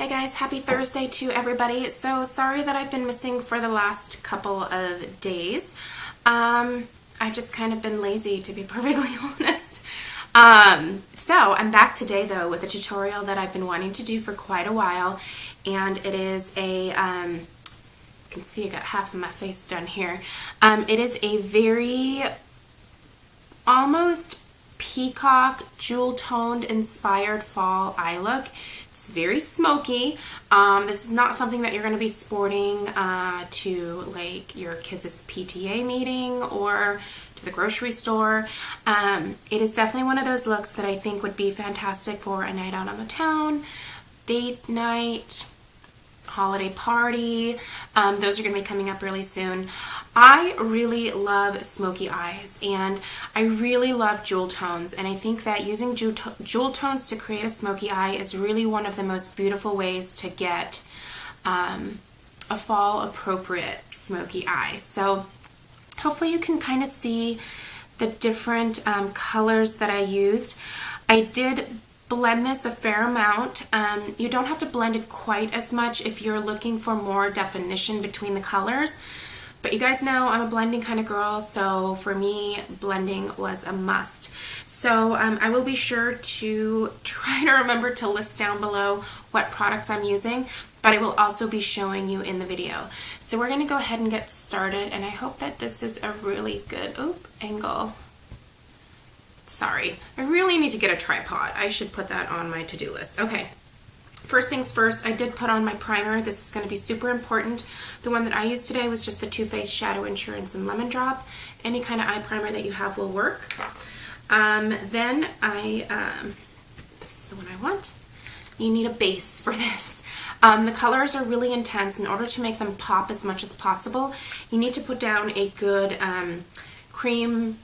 Hi guys, happy Thursday to everybody. So sorry that I've been missing for the last couple of days. I've just kind of been lazy, to be perfectly honest. So I'm back today though with a tutorial that I've been wanting to do for quite a while, and it is a, you can see I got half of my face done here. It is a very almost peacock jewel toned inspired fall eye look. It's very smoky. This is not something that you're going to be sporting to like your kids' PTA meeting or to the grocery store. It is definitely one of those looks that I think would be fantastic for a night out on the town, date night, holiday party. Those are going to be coming up really soon. I really love smoky eyes, and I really love jewel tones, and I think that using jewel tones to create a smoky eye is really one of the most beautiful ways to get a fall appropriate smoky eye. So hopefully you can kind of see the different colors that I used. I did blend this a fair amount. You don't have to blend it quite as much if you're looking for more definition between the colors. But you guys know I'm a blending kind of girl, so for me, blending was a must. So I will be sure to try to remember to list down below what products I'm using, but I will also be showing you in the video. So we're going to go ahead and get started, and I hope that this is a really good angle. Sorry, I really need to get a tripod. I should put that on my to-do list. Okay. First things first, I did put on my primer. This is going to be super important. The one that I used today was just the Too Faced Shadow Insurance and Lemon Drop. Any kind of eye primer that you have will work. Then this is the one I want. You need a base for this. The colors are really intense. In order to make them pop as much as possible, you need to put down a good cream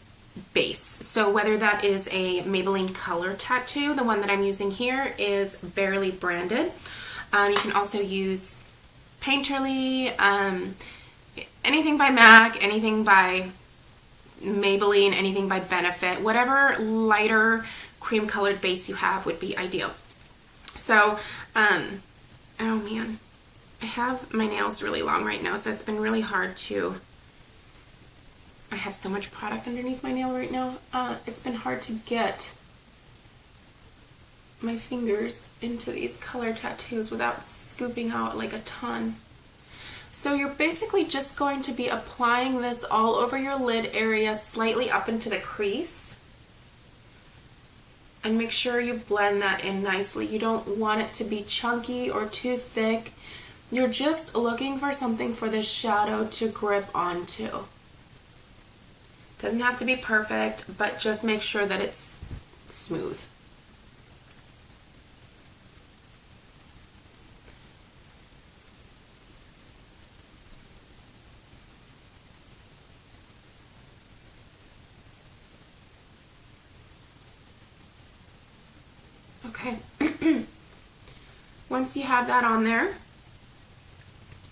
base. So whether that is a Maybelline Color Tattoo, the one that I'm using here is barely branded. You can also use Painterly, anything by MAC, anything by Maybelline, anything by Benefit. Whatever lighter cream colored base you have would be ideal. So, oh man, I have my nails really long right now, so it's been really hard to, I have so much product underneath my nail right now. It's been hard to get my fingers into these color tattoos without scooping out like a ton. So you're basically just going to be applying this all over your lid area, slightly up into the crease. And make sure you blend that in nicely. You don't want it to be chunky or too thick. You're just looking for something for this shadow to grip onto. Doesn't have to be perfect, but just make sure that it's smooth. Okay. Once you have that on there,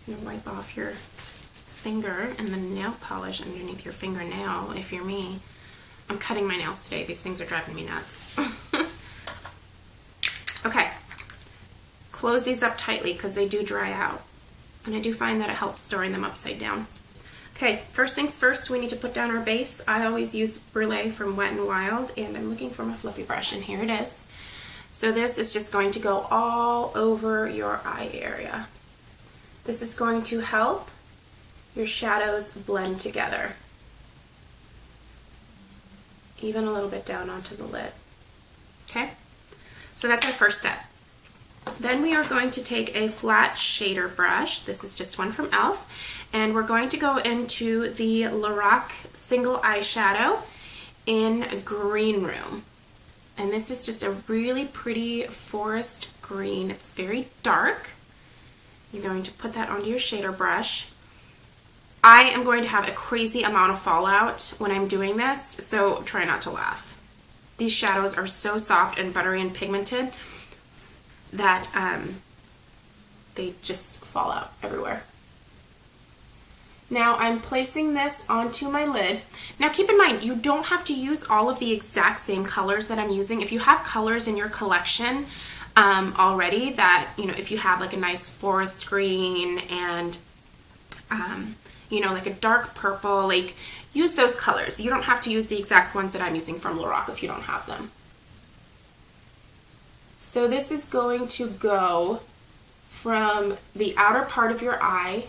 you wipe off your finger and the nail polish underneath your fingernail. If you're me, I'm cutting my nails today. These things are driving me nuts. Okay, close these up tightly because they do dry out, and I do find that it helps storing them upside down. Okay, first things first, we need to put down our base. I always use Brulee from Wet n Wild, and I'm looking for my fluffy brush, and here it is. So this is just going to go all over your eye area. This is going to help your shadows blend together. Even a little bit down onto the lid. Okay? So that's our first step. Then we are going to take a flat shader brush. This is just one from e.l.f. And we're going to go into the LORAC single eyeshadow in Green Room. And this is just a really pretty forest green. It's very dark. You're going to put that onto your shader brush. I am going to have a crazy amount of fallout when I'm doing this, so try not to laugh. These shadows are so soft and buttery and pigmented that they just fall out everywhere. Now I'm placing this onto my lid. Now keep in mind, you don't have to use all of the exact same colors that I'm using. If you have colors in your collection already that, you know, if you have like a nice forest green and, you know, like a dark purple, like use those colors. You don't have to use the exact ones that I'm using from LORAC if you don't have them. So this is going to go from the outer part of your eye,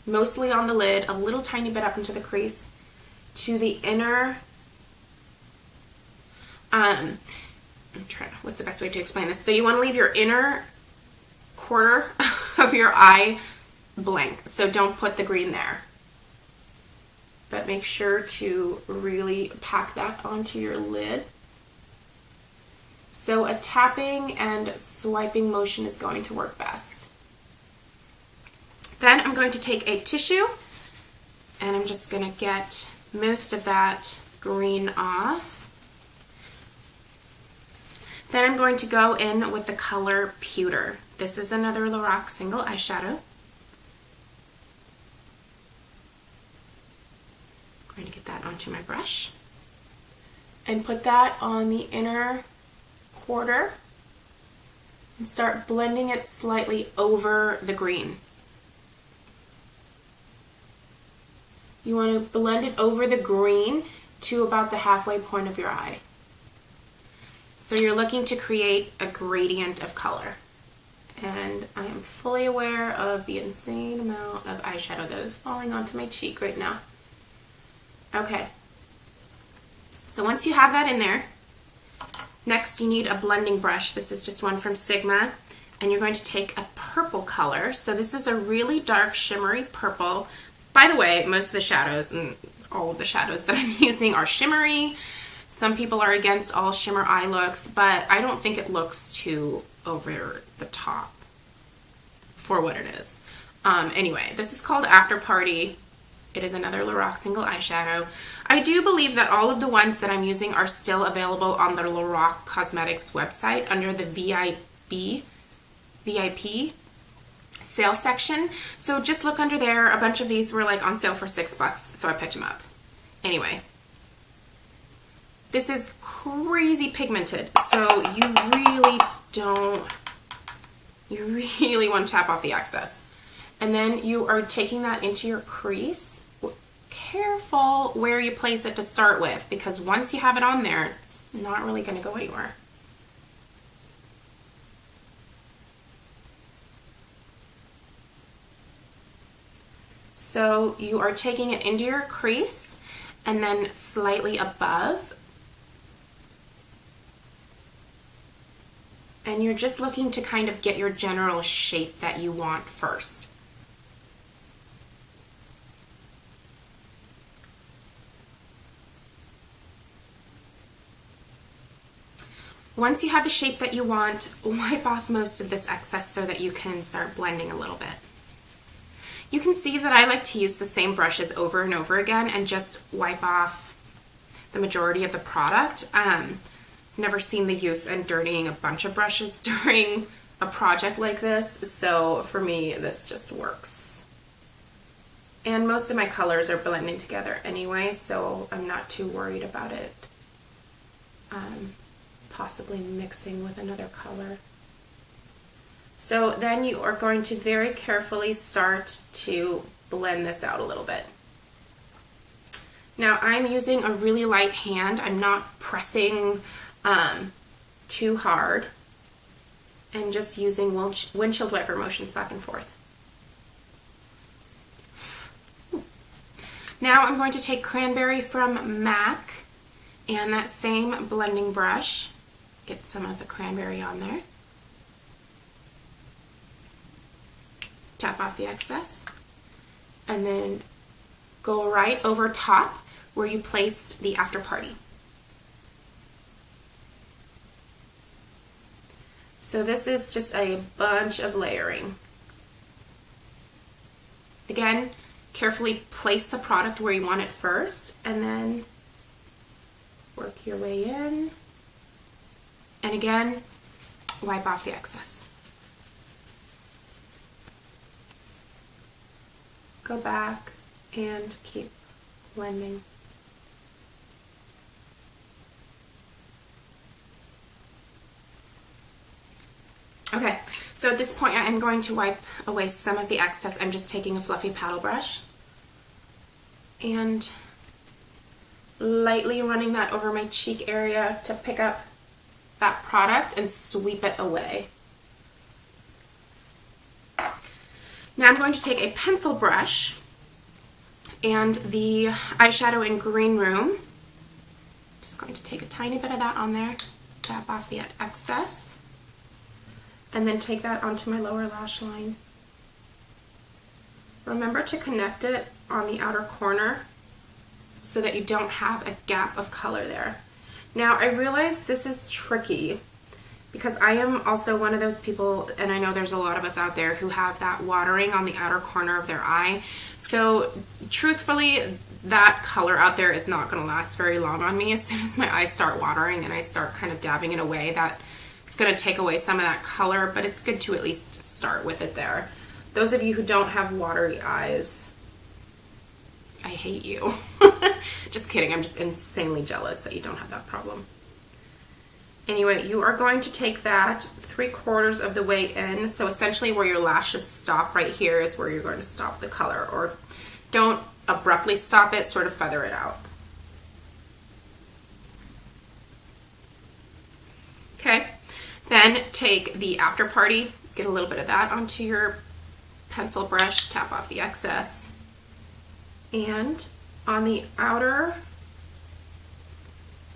mostly on the lid, a little tiny bit up into the crease, to the inner, what's the best way to explain this? So you want to leave your inner quarter of your eye blank. So don't put the green there. But make sure to really pack that onto your lid. So a tapping and swiping motion is going to work best. Then I'm going to take a tissue and I'm just going to get most of that green off. Then I'm going to go in with the color Pewter. This is another LORAC single eyeshadow. I'm going to get that onto my brush and put that on the inner quarter and start blending it slightly over the green. You want to blend it over the green to about the halfway point of your eye. So you're looking to create a gradient of color. And I am fully aware of the insane amount of eyeshadow that is falling onto my cheek right now. Okay. So once you have that in there, next you need a blending brush. This is just one from Sigma. And you're going to take a purple color. So this is a really dark shimmery purple. By the way, most of the shadows and all of the shadows that I'm using are shimmery. Some people are against all shimmer eye looks, but I don't think it looks too over the top for what it is. Anyway, this is called After Party. It is another LORAC single eyeshadow. I do believe that all of the ones that I'm using are still available on the LORAC Cosmetics website under the VIP sale section. So just look under there. A bunch of these were like on sale for $6, so I picked them up. Anyway, this is crazy pigmented, so you really want to tap off the excess. And then you are taking that into your crease. Careful where you place it to start with, because once you have it on there, it's not really going to go anywhere. So you are taking it into your crease and then slightly above. And you're just looking to kind of get your general shape that you want first. Once you have the shape that you want, wipe off most of this excess so that you can start blending a little bit. You can see that I like to use the same brushes over and over again and just wipe off the majority of the product. Never seen the use in dirtying a bunch of brushes during a project like this, so for me this just works. And most of my colors are blending together anyway, so I'm not too worried about it possibly mixing with another color. So then you are going to very carefully start to blend this out a little bit. Now I'm using a really light hand. I'm not pressing too hard, and just using windshield wiper motions back and forth. Now I'm going to take Cranberry from MAC and that same blending brush, get some of the cranberry on there, tap off the excess, and then go right over top where you placed the After Party. So this is just a bunch of layering. Again, carefully place the product where you want it first, and then work your way in. And again, wipe off the excess. Go back and keep blending. So at this point, I am going to wipe away some of the excess. I'm just taking a fluffy paddle brush and lightly running that over my cheek area to pick up that product and sweep it away. Now I'm going to take a pencil brush and the eyeshadow in Green Room. Just going to take a tiny bit of that on there, tap off the excess, and then take that onto my lower lash line. Remember to connect it on the outer corner so that you don't have a gap of color there. Now I realize this is tricky because I am also one of those people, and I know there's a lot of us out there who have that watering on the outer corner of their eye. So truthfully, that color out there is not going to last very long on me. As soon as my eyes start watering and I start kind of dabbing it away, that it's going to take away some of that color, but it's good to at least start with it there. Those of you who don't have watery eyes, I hate you. Just kidding, I'm just insanely jealous that you don't have that problem. Anyway, you are going to take that 3/4 of the way in. So essentially where your lashes stop right here is where you're going to stop the color. Or don't abruptly stop it, sort of feather it out. Okay, then take the After Party, get a little bit of that onto your pencil brush, tap off the excess. And on the outer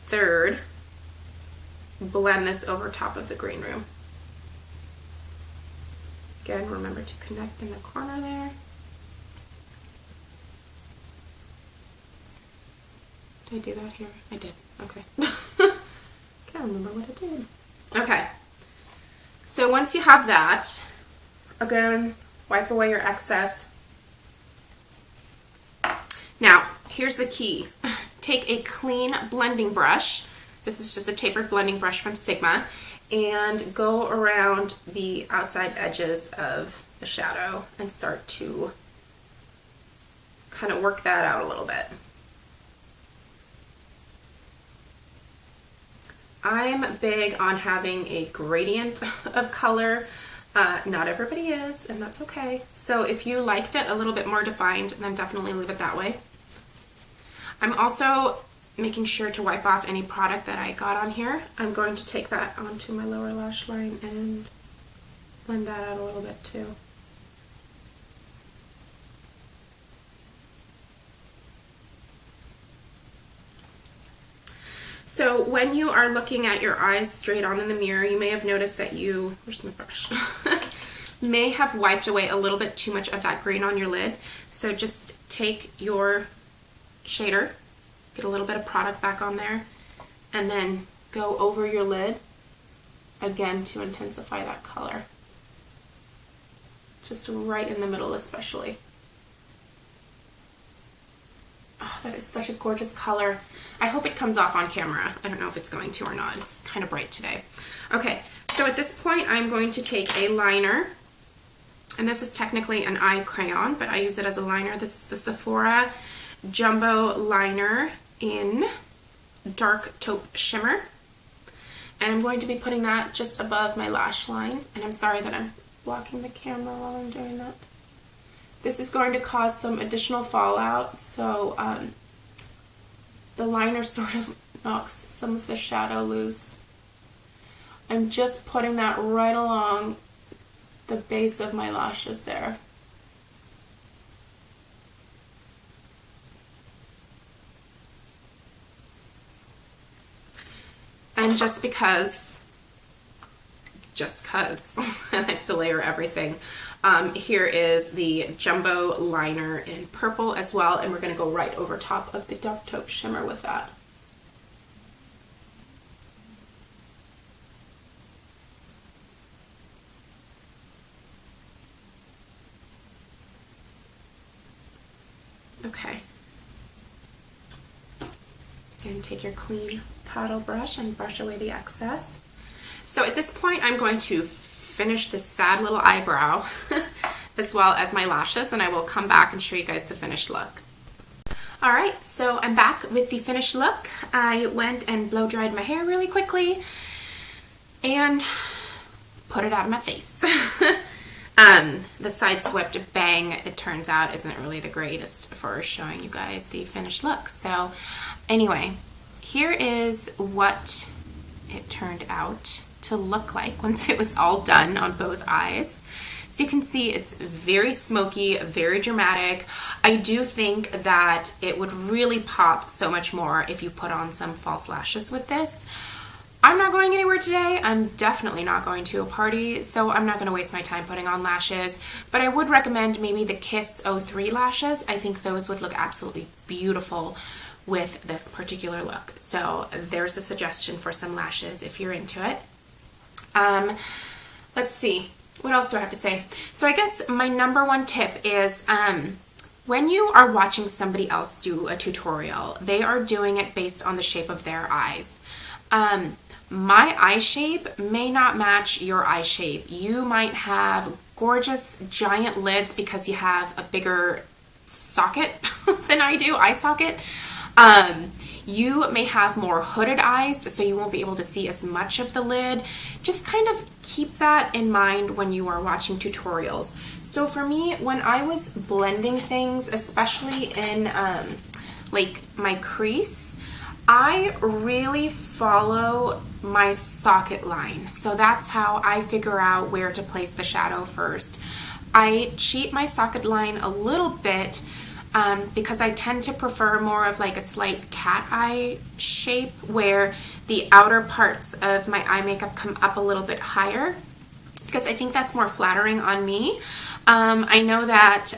third, blend this over top of the Green Room. Again, remember to connect in the corner there. Did I do that here? I did. Okay. Can't remember what I did. Okay. So once you have that, again, wipe away your excess. Now, here's the key. Take a clean blending brush. This is just a tapered blending brush from Sigma, and go around the outside edges of the shadow and start to kind of work that out a little bit. I'm big on having a gradient of color. Not everybody is, and that's okay. So if you liked it a little bit more defined, then definitely leave it that way. I'm also making sure to wipe off any product that I got on here. I'm going to take that onto my lower lash line and blend that out a little bit too. So when you are looking at your eyes straight on in the mirror, you may have noticed that you, where's my brush? May have wiped away a little bit too much of that green on your lid. So just take your shader, get a little bit of product back on there, and then go over your lid again to intensify that color. Just right in the middle especially. Oh, that is such a gorgeous color. I hope it comes off on camera. I don't know if it's going to or not. It's kind of bright today. Okay, so at this point I'm going to take a liner, and this is technically an eye crayon, but I use it as a liner. This is the Sephora Jumbo Liner in Dark Taupe Shimmer. And I'm going to be putting that just above my lash line. And I'm sorry that I'm blocking the camera while I'm doing that. This is going to cause some additional fallout, so the liner sort of knocks some of the shadow loose. I'm just putting that right along the base of my lashes there. And just because I like to layer everything, here is the Jumbo Liner in purple as well, and we're going to go right over top of the Dark Taupe Shimmer with that. Okay. And take your clean paddle brush and brush away the excess. So at this point I'm going to finish this sad little eyebrow as well as my lashes, and I will come back and show you guys the finished look. Alright, so I'm back with the finished look. I went and blow dried my hair really quickly and put it out of my face. The side swept bang, it turns out, isn't really the greatest for showing you guys the finished look. So anyway, here is what it turned out to look like once it was all done on both eyes. So you can see it's very smoky, very dramatic. I do think that it would really pop so much more if you put on some false lashes with this. I'm not going anywhere today. I'm definitely not going to a party, so I'm not going to waste my time putting on lashes. But I would recommend maybe the Kiss 03 lashes. I think those would look absolutely beautiful with this particular look. So there's a suggestion for some lashes if you're into it. Let's see. What else do I have to say? So I guess my number one tip is when you are watching somebody else do a tutorial, they are doing it based on the shape of their eyes. My eye shape may not match your eye shape. You might have gorgeous giant lids because you have a bigger socket than I do, eye socket. You may have more hooded eyes, so you won't be able to see as much of the lid. Just kind of keep that in mind when you are watching tutorials. So for me, when I was blending things, especially in like my crease, I really follow my socket line. So that's how I figure out where to place the shadow first. I cheat my socket line a little bit because I tend to prefer more of like a slight cat eye shape where the outer parts of my eye makeup come up a little bit higher, because I think that's more flattering on me. I know that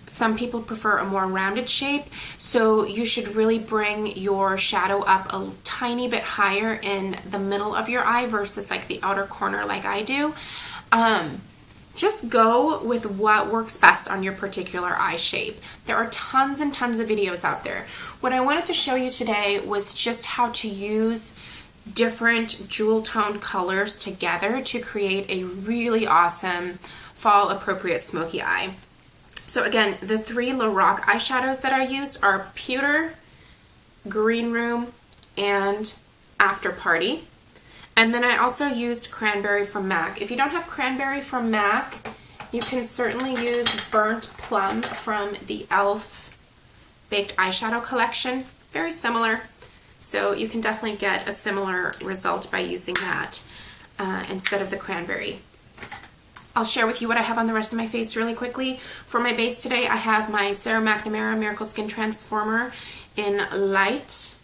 some people prefer a more rounded shape, so you should really bring your shadow up a tiny bit higher in the middle of your eye versus like the outer corner like I do. Just go with what works best on your particular eye shape. There are tons and tons of videos out there. What I wanted to show you today was just how to use different jewel toned colors together to create a really awesome fall appropriate smoky eye. So again, the 3 LORAC eyeshadows that I used are Pewter, Green Room, and After Party. And then I also used Cranberry from MAC. If you don't have Cranberry from MAC, you can certainly use Burnt Plum from the e.l.f. Baked Eyeshadow Collection. Very similar. So you can definitely get a similar result by using that instead of the Cranberry. I'll share with you what I have on the rest of my face really quickly. For my base today, I have my Sarah McNamara Miracle Skin Transformer in Light.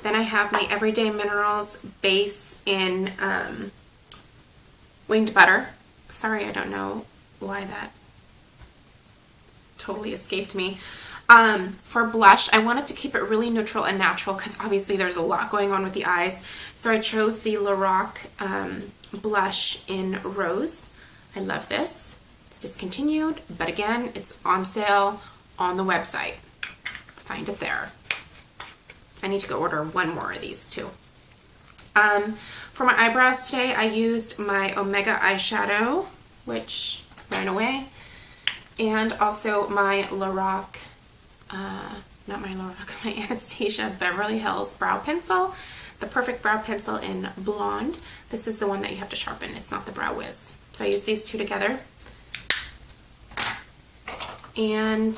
Then I have my Everyday Minerals base in Winged Butter. Sorry, I don't know why that totally escaped me. For blush, I wanted to keep it really neutral and natural because obviously there's a lot going on with the eyes. So I chose the LORAC blush in Rose. I love this. It's discontinued, but again, it's on sale on the website. Find it there. I need to go order one more of these too. For my eyebrows today, I used my Omega eyeshadow, which ran away, and also my LORAC, my Anastasia Beverly Hills brow pencil, the Perfect Brow Pencil in Blonde. This is the one that you have to sharpen. It's not the Brow Wiz. So I use these two together. And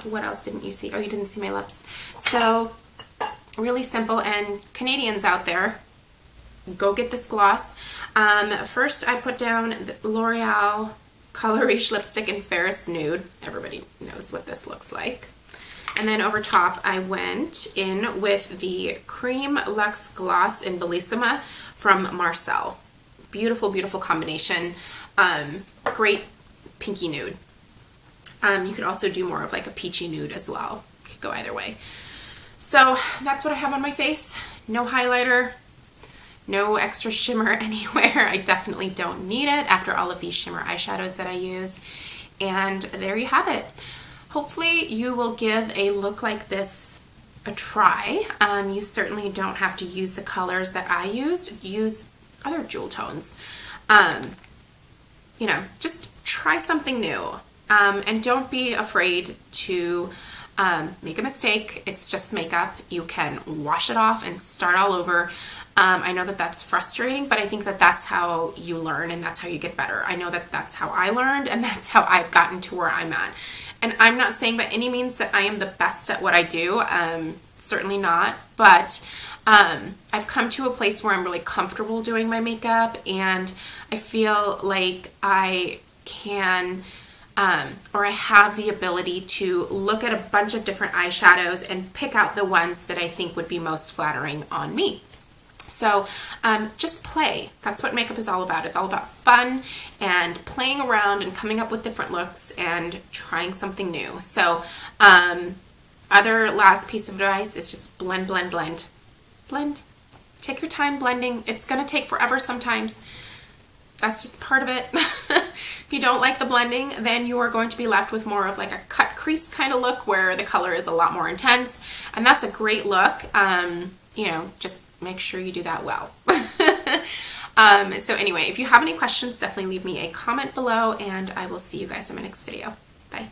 what else didn't you see? Oh, you didn't see my lips. So really simple, and Canadians out there, go get this gloss. First I put down the L'Oreal Color Riche lipstick in Ferris Nude. Everybody knows what this looks like. And then over top I went in with the Cream Luxe Gloss in Bellissima from Marcel. Beautiful, beautiful combination. Great pinky nude. You could also do more of like a peachy nude as well. You could go either way. So that's what I have on my face. No highlighter, no extra shimmer anywhere. I definitely don't need it after all of these shimmer eyeshadows that I used. And there you have it. Hopefully you will give a look like this a try. You certainly don't have to use the colors that I used. Use other jewel tones. You know, just try something new. And don't be afraid to make a mistake. It's just makeup. You can wash it off and start all over. I know that that's frustrating, but I think that that's how you learn and that's how you get better. I know that that's how I learned and that's how I've gotten to where I'm at. And I'm not saying by any means that I am the best at what I do. Certainly not. But I've come to a place where I'm really comfortable doing my makeup, and I feel like I can, or I have the ability to look at a bunch of different eyeshadows and pick out the ones that I think would be most flattering on me. So just play. That's what makeup is all about. It's all about fun and playing around and coming up with different looks and trying something new. So other last piece of advice is just blend, blend, blend. Blend. Take your time blending. It's going to take forever sometimes. That's just part of it. If you don't like the blending, then you are going to be left with more of like a cut crease kind of look where the color is a lot more intense. And that's a great look. You know, just make sure you do that well. So anyway, if you have any questions, definitely leave me a comment below, and I will see you guys in my next video. Bye.